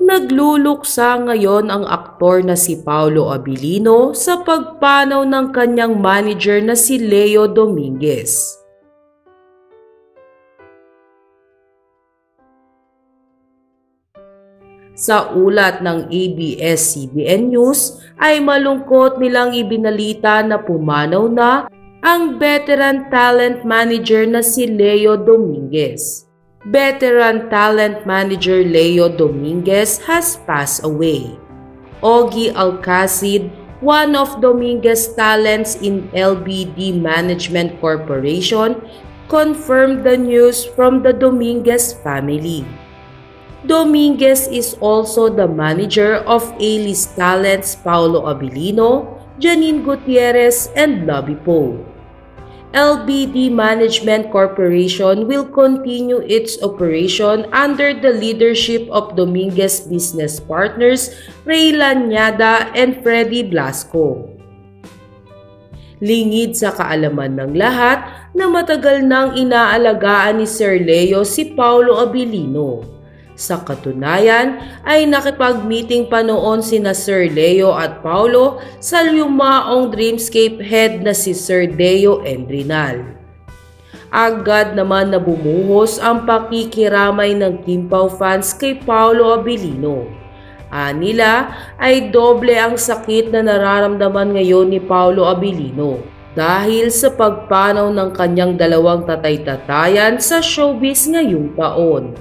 Nagluluksa ngayon ang aktor na si Paolo Abilino sa pagpanaw ng kanyang manager na si Leo Dominguez. Sa ulat ng ABS-CBN News ay malungkot nilang ibinalita na pumanaw na ang veteran talent manager na si Leo Dominguez. Veteran talent manager Leo Dominguez has passed away. Ogie Alcacid, one of Dominguez talents in LBD Management Corporation, confirmed the news from the Dominguez family. Dominguez is also the manager of A-list talents Paolo Abilino, Janine Gutierrez, and Lobby Poe. LBD Management Corporation will continue its operation under the leadership of Dominguez business partners Ray Lanyada and Freddy Blasco. Lingid sa kaalaman ng lahat na matagal nang inaalagaan ni Sir Leo si Paolo Abilino. Sa katunayan ay nakipag-meeting pa noon sina Sir Leo at Paolo sa yumaong Dreamscape head na si Sir Deo Endrinal. Agad naman na bumuhos ang pakikiramay ng Kimpaw fans kay Paolo Abilino. Anila ay doble ang sakit na nararamdaman ngayon ni Paolo Abilino dahil sa pagpanaw ng kanyang dalawang tatay-tatayan sa showbiz ngayong taon.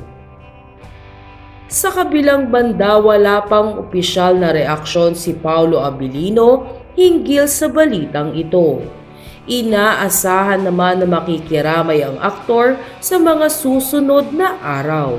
Sa kabilang banda, wala pang opisyal na reaksyon si Paolo Abilino hinggil sa balitang ito. Inaasahan naman na makikiramay ang aktor sa mga susunod na araw.